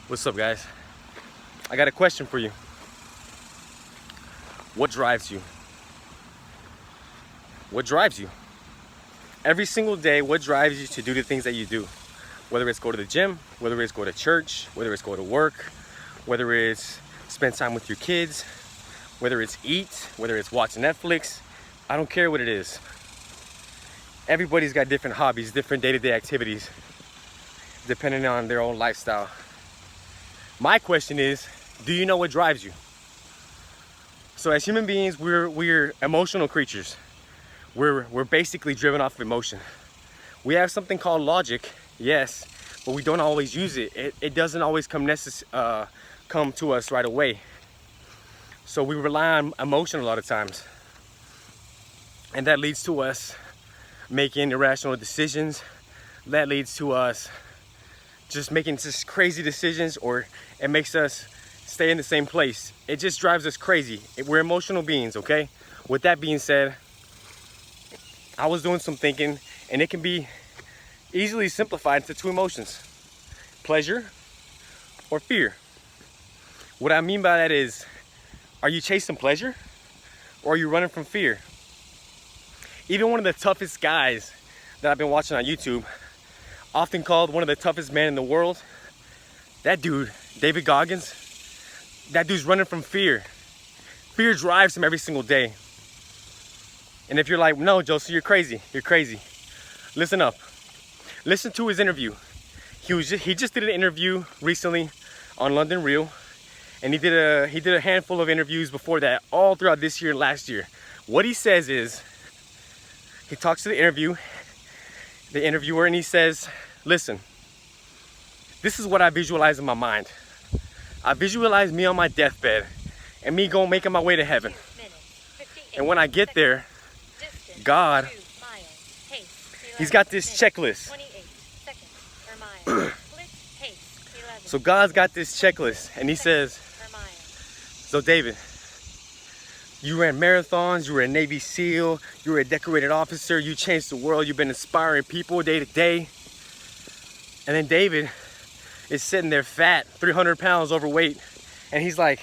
What's up, guys? I got a question for you. What drives you? What drives you? Every single day, what drives you to do the things that you do? Whether it's go to the gym, whether it's go to church, whether it's go to work, whether it's spend time with your kids, whether it's eat, whether it's watch Netflix. I don't care what it is. Everybody's got different hobbies, different day-to-day activities, depending on their own lifestyle. My question is, do you know what drives you? So as human beings, we're emotional creatures. We're basically driven off of emotion. We have something called logic, yes, but we don't always use it. It doesn't always come to us right away. So we rely on emotion a lot of times. And that leads to us making irrational decisions. That leads to us just making just crazy decisions, or it makes us stay in the same place. It just drives us crazy. We're emotional beings, okay? With that being said, I was doing some thinking, and it can be easily simplified into two emotions: pleasure or fear. What I mean by that is, are you chasing pleasure or are you running from fear? Even one of the toughest guys that I've been watching on YouTube, often called one of the toughest men in the world, that dude, David Goggins, that dude's running from fear. Fear drives him every single day. And if you're like, no, Joseph, you're crazy. You're crazy. Listen up. Listen to his interview. He just did an interview recently on London Real, and he did a handful of interviews before that, all throughout this year and last year. What he says is, he talks to the interviewer, and he says, listen, this is what I visualize in my mind. I visualize me on my deathbed and me making my way to heaven. And when I get there, God, he's got this checklist. So God's got this checklist, and he says, so David, you ran marathons, you were a Navy SEAL, you were a decorated officer, you changed the world, you've been inspiring people day to day. And then David is sitting there fat, 300 pounds overweight, and he's like,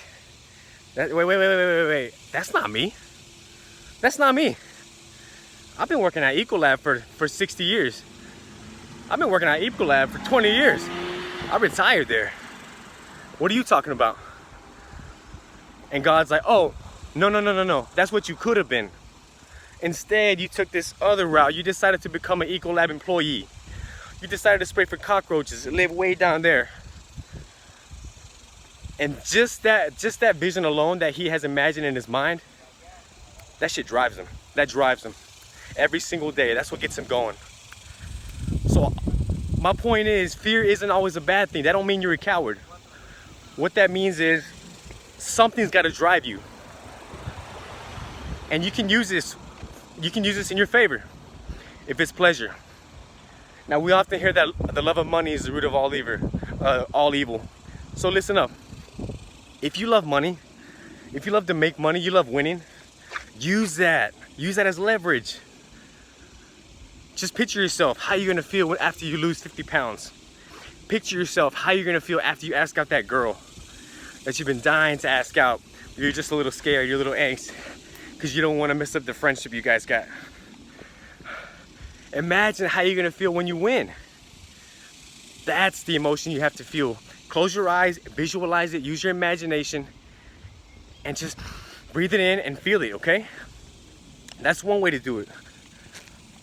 wait, that's not me. That's not me. I've been working at Ecolab for 60 years. I've been working at Ecolab for 20 years. I retired there. What are you talking about? And God's like, oh, no. That's what you could have been. Instead, you took this other route. You decided to become an Ecolab employee. You decided to spray for cockroaches and live way down there. And just that vision alone that he has imagined in his mind, that shit drives him. That drives him every single day. That's what gets him going. So my point is, fear isn't always a bad thing. That don't mean you're a coward. What that means is something's got to drive you. And you can use this in your favor if it's pleasure. Now, we often hear that the love of money is the root of all evil. So listen up. If you love money, if you love to make money, you love winning, use that. Use that as leverage. Just picture yourself, how you're gonna feel after you lose 50 pounds. Picture yourself, how you're gonna feel after you ask out that girl that you've been dying to ask out. You're just a little scared, you're a little angst, because you don't wanna mess up the friendship you guys got. Imagine how you're gonna feel when you win. That's the emotion you have to feel. Close your eyes, visualize it, use your imagination, and just breathe it in and feel it, okay? That's one way to do it.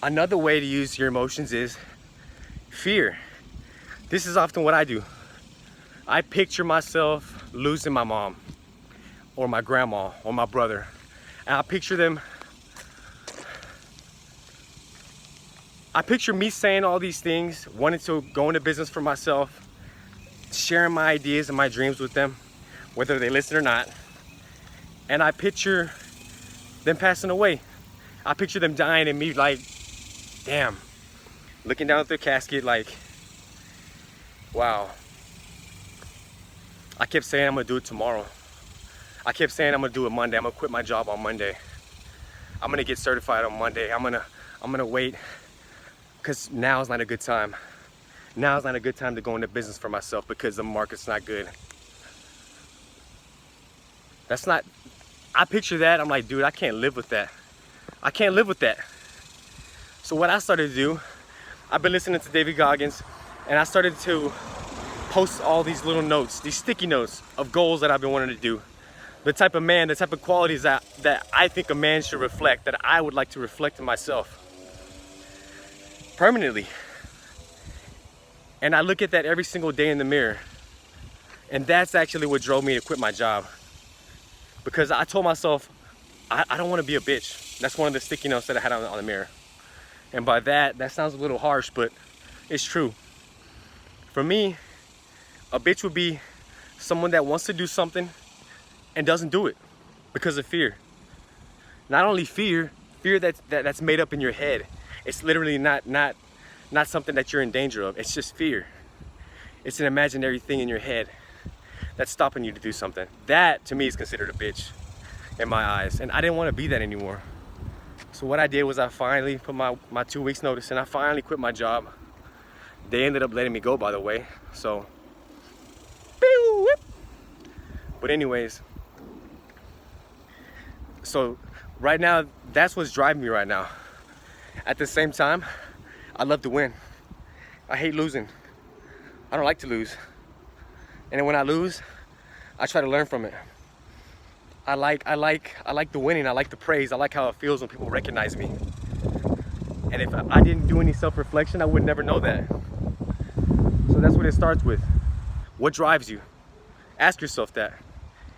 Another way to use your emotions is fear. This is often what I do. I picture myself losing my mom, or my grandma, or my brother. And I picture me saying all these things, wanting to go into business for myself, sharing my ideas and my dreams with them, whether they listen or not. And I picture them passing away. I picture them dying and me like, damn, looking down at their casket like, wow. I kept saying I'm gonna do it tomorrow. I kept saying I'm gonna do it Monday. I'm gonna quit my job on Monday. I'm gonna get certified on Monday. I'm gonna wait, because now is not a good time. Now's not a good time to go into business for myself because the market's not good. That's not, I picture that, I'm like, dude, I can't live with that. I can't live with that. So what I started to do, I've been listening to David Goggins, and I started to post all these little notes, these sticky notes of goals that I've been wanting to do. The type of man, the type of qualities that I think a man should reflect, that I would like to reflect in myself permanently. And I look at that every single day in the mirror. And that's actually what drove me to quit my job. Because I told myself, I don't want to be a bitch. That's one of the sticky notes that I had on the mirror. And by that sounds a little harsh, but it's true. For me, a bitch would be someone that wants to do something and doesn't do it because of fear. Not only fear that's made up in your head. It's literally not something that you're in danger of. It's just fear. It's an imaginary thing in your head that's stopping you to do something. That, to me, is considered a bitch in my eyes. And I didn't want to be that anymore. So what I did was I finally put my 2 weeks notice, and I finally quit my job. They ended up letting me go, by the way. So, but anyways, so right now, that's what's driving me right now. At the same time, I love to win. I hate losing. I don't like to lose. And then when I lose, I try to learn from it. I like the winning. I like the praise. I like how it feels when people recognize me. And if I didn't do any self-reflection, I would never know that. So that's what it starts with. What drives you? Ask yourself that.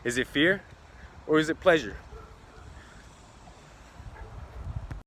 Is it fear or is it pleasure?